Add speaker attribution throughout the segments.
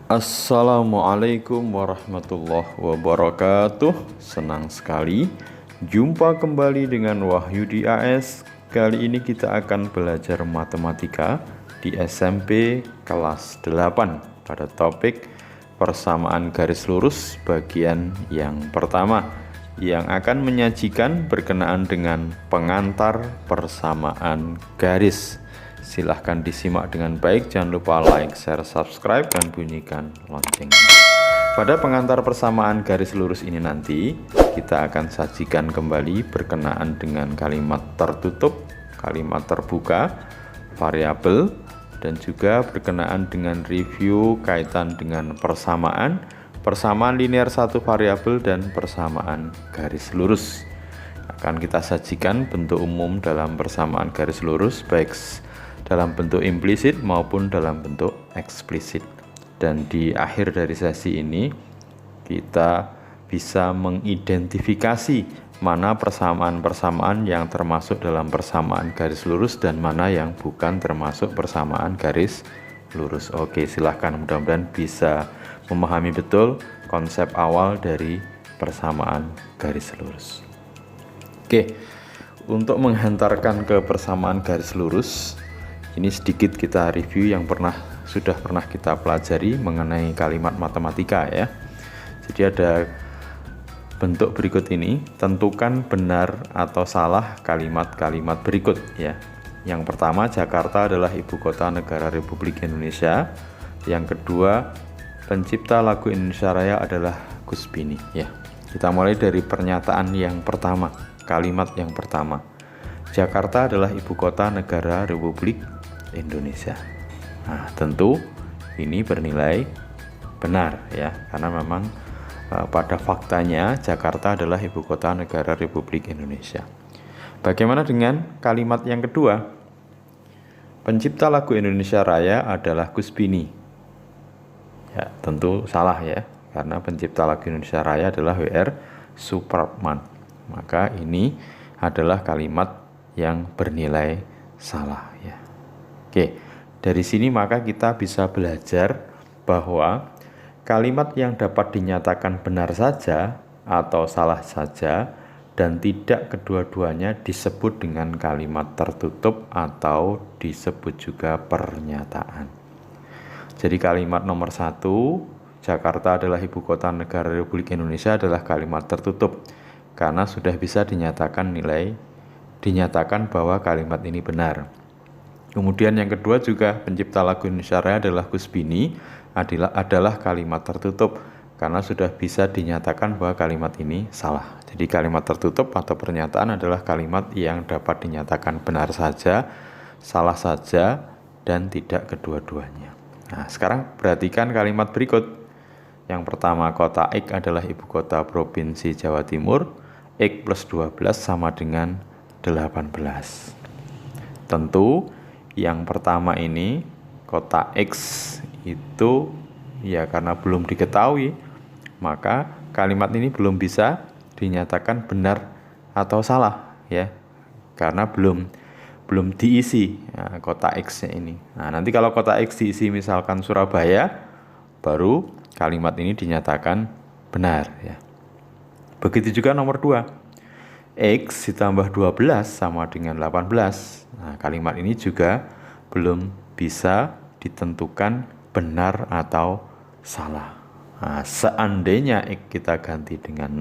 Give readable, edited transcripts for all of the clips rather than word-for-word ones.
Speaker 1: Assalamualaikum warahmatullahi wabarakatuh. Senang sekali jumpa kembali dengan Wahyudi AS. Kali ini kita akan belajar matematika di SMP kelas 8 pada topik persamaan garis lurus bagian yang pertama, yang akan menyajikan berkenaan dengan pengantar persamaan garis. Silahkan disimak dengan baik, jangan lupa like, share, subscribe, dan bunyikan lonceng. Pada pengantar persamaan garis lurus ini nanti kita akan sajikan kembali berkenaan dengan kalimat tertutup, kalimat terbuka, variabel, dan juga berkenaan dengan review kaitan dengan persamaan, persamaan linear satu variabel, dan persamaan garis lurus. Akan kita sajikan bentuk umum dalam persamaan garis lurus, baik dalam bentuk implisit maupun dalam bentuk eksplisit. Dan di akhir dari sesi ini kita bisa mengidentifikasi mana persamaan-persamaan yang termasuk dalam persamaan garis lurus dan mana yang bukan termasuk persamaan garis lurus. Oke, silahkan, mudah-mudahan bisa memahami betul konsep awal dari persamaan garis lurus. Oke, untuk menghantarkan ke persamaan garis lurus, ini sedikit kita review yang sudah pernah kita pelajari mengenai kalimat matematika ya. Jadi ada bentuk berikut ini, tentukan benar atau salah kalimat-kalimat berikut ya. Yang pertama, Jakarta adalah ibu kota negara Republik Indonesia. Yang kedua, pencipta lagu Indonesia Raya adalah Gus Bini ya. Kita mulai dari pernyataan yang pertama, kalimat yang pertama. Jakarta adalah ibu kota negara Republik Indonesia. Nah, tentu ini bernilai benar ya, karena memang pada faktanya Jakarta adalah ibu kota negara Republik Indonesia. Bagaimana dengan kalimat yang kedua? Pencipta lagu Indonesia Raya adalah Gus Bini. Ya, tentu salah ya, karena pencipta lagu Indonesia Raya adalah W.R. Supratman. Maka ini adalah kalimat yang bernilai salah ya. Oke, dari sini maka kita bisa belajar bahwa kalimat yang dapat dinyatakan benar saja atau salah saja dan tidak kedua-duanya disebut dengan kalimat tertutup atau disebut juga pernyataan. Jadi kalimat nomor 1, Jakarta adalah ibu kota negara Republik Indonesia, adalah kalimat tertutup karena sudah bisa dinyatakan bahwa kalimat ini benar. Kemudian yang kedua juga, pencipta lagu Indonesia Raya adalah Gus Bini adalah kalimat tertutup karena sudah bisa dinyatakan bahwa kalimat ini salah. Jadi kalimat tertutup atau pernyataan adalah kalimat yang dapat dinyatakan benar saja, salah saja, dan tidak kedua-duanya. Nah, sekarang perhatikan kalimat berikut. Yang pertama, kota X adalah ibu kota provinsi Jawa Timur. X plus 12 sama dengan 18. Tentu yang pertama ini, kota X itu ya karena belum diketahui, maka kalimat ini belum bisa dinyatakan benar atau salah ya, karena belum diisi ya, kota X-nya ini. Nah, nanti kalau kota X diisi misalkan Surabaya, baru kalimat ini dinyatakan benar ya. Begitu juga nomor 2, X ditambah 12 sama dengan 18. Nah, kalimat ini juga belum bisa ditentukan benar atau salah. Nah, seandainya X kita ganti dengan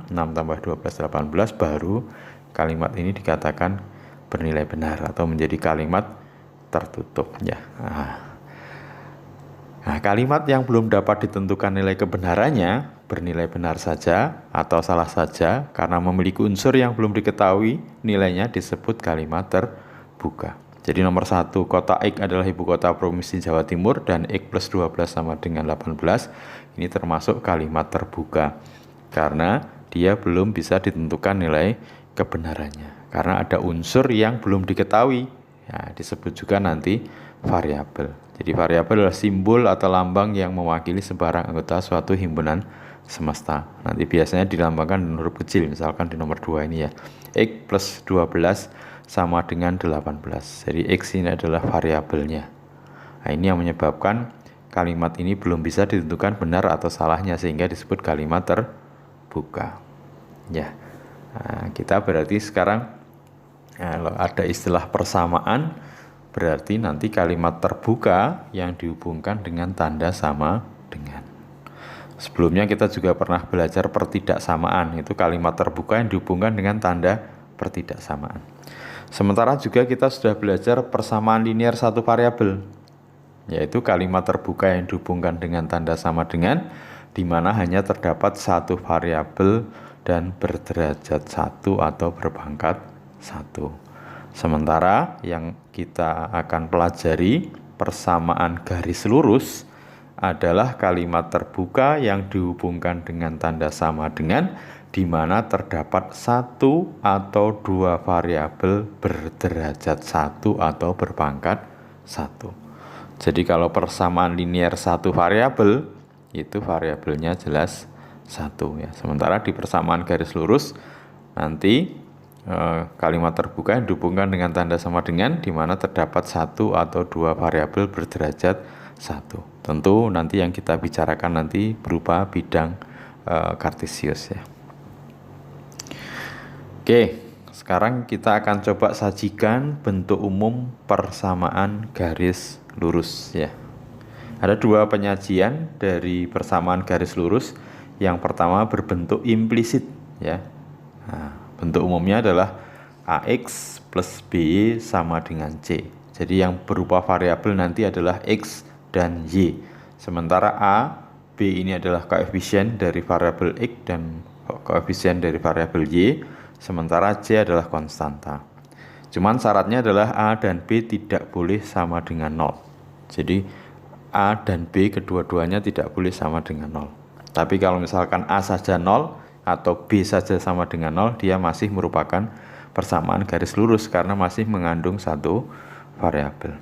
Speaker 1: 6 tambah 12, 18, baru kalimat ini dikatakan bernilai benar atau menjadi kalimat tertutup ya. Nah, kalimat yang belum dapat ditentukan nilai kebenarannya bernilai benar saja atau salah saja karena memiliki unsur yang belum diketahui nilainya disebut kalimat terbuka. Jadi nomor 1, kota X adalah ibu kota provinsi Jawa Timur dan X plus 12 sama dengan 18. Ini termasuk kalimat terbuka karena dia belum bisa ditentukan nilai kebenarannya karena ada unsur yang belum diketahui ya, disebut juga nanti variabel. Jadi variabel adalah simbol atau lambang yang mewakili sebarang anggota suatu himpunan semesta. Nanti biasanya dilambangkan dengan huruf kecil, misalkan di nomor 2 ini ya. X plus 12 sama dengan 18. Jadi X ini adalah variabelnya. Nah, ini yang menyebabkan kalimat ini belum bisa ditentukan benar atau salahnya sehingga disebut kalimat terbuka. Ya, nah, kita berarti sekarang kalau ada istilah persamaan berarti nanti kalimat terbuka yang dihubungkan dengan tanda sama dengan. Sebelumnya kita juga pernah belajar pertidaksamaan, itu kalimat terbuka yang dihubungkan dengan tanda pertidaksamaan. Sementara juga kita sudah belajar persamaan linear satu variabel, yaitu kalimat terbuka yang dihubungkan dengan tanda sama dengan, di mana hanya terdapat satu variabel dan berderajat satu atau berpangkat satu. Sementara yang kita akan pelajari persamaan garis lurus adalah kalimat terbuka yang dihubungkan dengan tanda sama dengan, di mana terdapat satu atau dua variabel berderajat satu atau berpangkat satu. Jadi kalau persamaan linear satu variabel, itu variabelnya jelas satu ya. Sementara di persamaan garis lurus nanti kalimat terbuka yang dihubungkan dengan tanda sama dengan, di mana terdapat satu atau dua variabel berderajat satu. Tentu nanti yang kita bicarakan nanti berupa bidang kartesius ya. Oke, sekarang kita akan coba sajikan bentuk umum persamaan garis lurus ya. Ada dua penyajian dari persamaan garis lurus. Yang pertama berbentuk implisit ya. Nah, bentuk umumnya adalah AX plus BY sama dengan C. Jadi yang berupa variabel nanti adalah X dan Y. Sementara A, B ini adalah koefisien dari variabel X dan koefisien dari variabel Y. Sementara C adalah konstanta. Cuman syaratnya adalah A dan B tidak boleh sama dengan 0. Jadi A dan B kedua-duanya tidak boleh sama dengan 0. Tapi kalau misalkan A saja 0 atau B saja sama dengan 0, dia masih merupakan persamaan garis lurus karena masih mengandung satu variabel.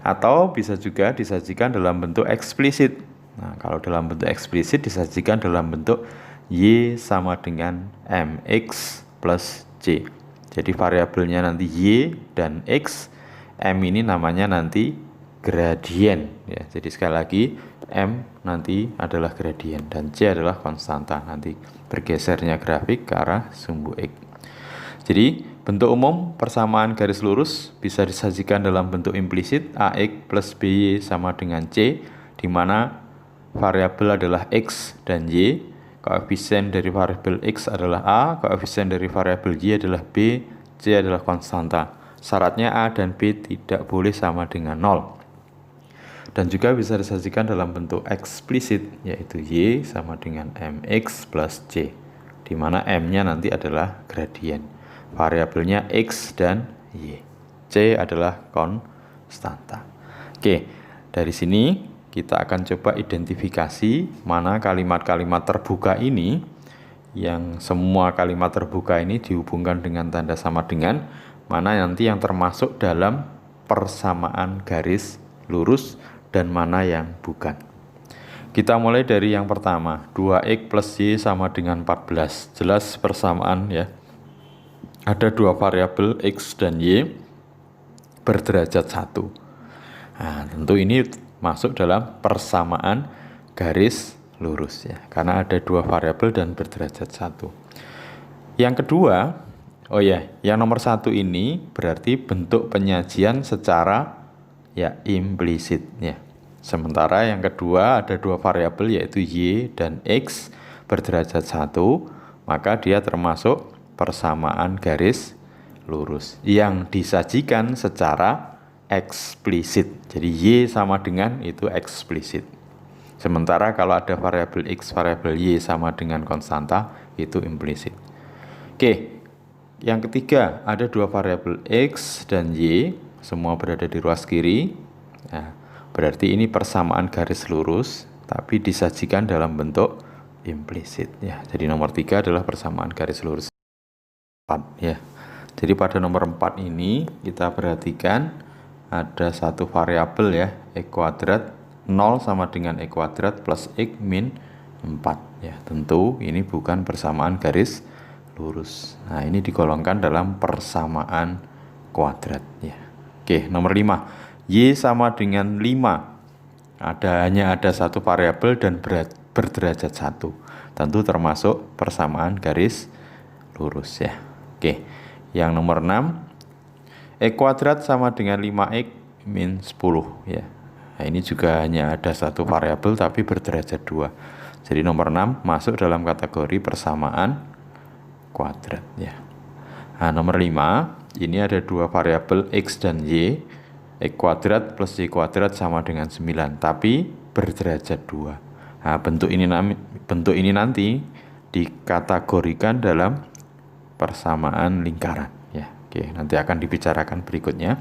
Speaker 1: Atau bisa juga disajikan dalam bentuk eksplisit. Nah, kalau dalam bentuk eksplisit disajikan dalam bentuk Y sama dengan MX plus C. Jadi variabelnya nanti Y dan X, M ini namanya nanti gradien ya. Jadi sekali lagi M nanti adalah gradien dan C adalah konstanta. Nanti bergesernya grafik ke arah sumbu X. Jadi bentuk umum persamaan garis lurus bisa disajikan dalam bentuk implisit AX plus BY sama dengan C, di mana variabel adalah X dan Y. Koefisien dari variabel X adalah A, koefisien dari variabel Y adalah B, C adalah konstanta. Syaratnya A dan B tidak boleh sama dengan 0. Dan juga bisa disajikan dalam bentuk eksplisit, yaitu Y sama dengan MX plus C, di mana M-nya nanti adalah gradien. Variabelnya X dan Y. C adalah konstanta. Oke, dari sini kita akan coba identifikasi mana kalimat-kalimat terbuka ini, yang semua kalimat terbuka ini dihubungkan dengan tanda sama dengan, mana nanti yang termasuk dalam persamaan garis lurus dan mana yang bukan. Kita mulai dari yang pertama, 2X plus Y sama dengan 14. Jelas persamaan ya. Ada dua variabel X dan Y berderajat 1. Nah, tentu ini masuk dalam persamaan garis lurus ya, karena ada dua variabel dan berderajat 1. Yang kedua, yang nomor 1 ini berarti bentuk penyajian secara ya implisit ya. Sementara yang kedua ada dua variabel yaitu Y dan X berderajat 1, maka dia termasuk persamaan garis lurus yang disajikan secara eksplisit. Jadi Y sama dengan itu eksplisit. Sementara kalau ada variabel X, variabel Y sama dengan konstanta, itu implisit. Oke, yang ketiga ada dua variabel X dan Y, semua berada di ruas kiri. Nah, berarti ini persamaan garis lurus, tapi disajikan dalam bentuk implisit. Ya, jadi nomor 3 adalah persamaan garis lurus 4. Ya, jadi pada nomor 4 ini kita perhatikan ada satu variabel ya, X kuadrat 0 sama dengan X kuadrat plus X min 4 ya. Tentu ini bukan persamaan garis lurus. Nah, ini digolongkan dalam persamaan kuadrat ya. Oke, nomor 5. Y sama dengan 5 hanya ada satu variabel dan berderajat 1. Tentu termasuk persamaan garis lurus ya. Oke. Yang nomor 6, X kuadrat sama dengan 5X min 10 ya. Nah, ini juga hanya ada satu variabel tapi berderajat 2. Jadi nomor 6 masuk dalam kategori persamaan kuadrat ya. Nah, nomor 5, ini ada dua variabel X dan Y. X kuadrat plus Y kuadrat sama dengan 9, tapi berderajat 2. Nah, bentuk ini nanti dikategorikan dalam persamaan lingkaran ya. Oke, nanti akan dibicarakan berikutnya.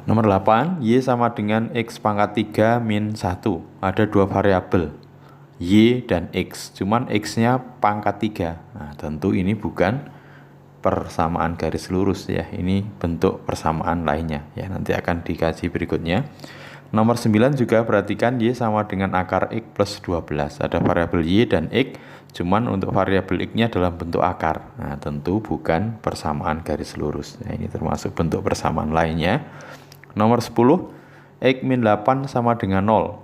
Speaker 1: Nomor 8, Y sama dengan X pangkat 3 min 1. Ada dua variabel, Y dan X, cuman X-nya pangkat 3. Nah, tentu ini bukan persamaan garis lurus ya. Ini bentuk persamaan lainnya ya, nanti akan dikaji berikutnya. Nomor 9 juga perhatikan Y sama dengan akar X plus 12. Ada variabel Y dan X, cuman untuk variabel X-nya dalam bentuk akar. Nah, tentu bukan persamaan garis lurus. Nah, ini termasuk bentuk persamaan lainnya. Nomor 10, X min 8 sama dengan 0.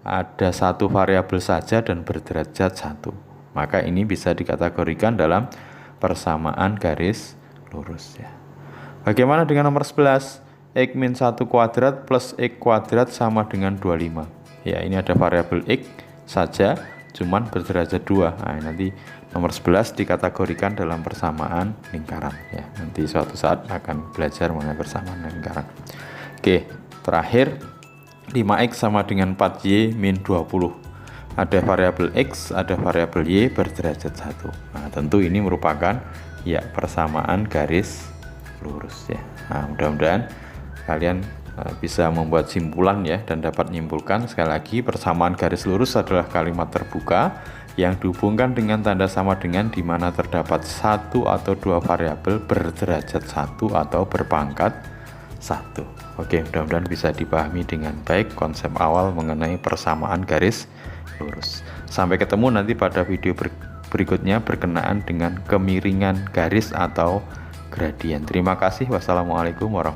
Speaker 1: Ada satu variabel saja dan berderajat 1. Maka ini bisa dikategorikan dalam persamaan garis lurus ya. Bagaimana dengan nomor 11? X min 1 kuadrat plus X kuadrat sama dengan 25. Ya, ini ada variabel X saja, cuman berderajat 2. Nah, nanti nomor 11 dikategorikan dalam persamaan lingkaran ya. Nanti suatu saat akan belajar mengenai persamaan lingkaran. Oke, terakhir 5X sama dengan 4Y min 20. Ada variabel X, ada variabel Y berderajat 1. Nah, tentu ini merupakan ya persamaan garis lurus ya. Nah, mudah-mudahan kalian bisa membuat simpulan ya dan dapat menyimpulkan. Sekali lagi, persamaan garis lurus adalah kalimat terbuka yang dihubungkan dengan tanda sama dengan di mana terdapat satu atau dua variabel berderajat 1 atau berpangkat 1. Oke, mudah-mudahan bisa dipahami dengan baik konsep awal mengenai persamaan garis lurus. Sampai ketemu nanti pada video berikutnya berkenaan dengan kemiringan garis atau gradien. Terima kasih. Wassalamualaikum warahmatullahi wabarakatuh.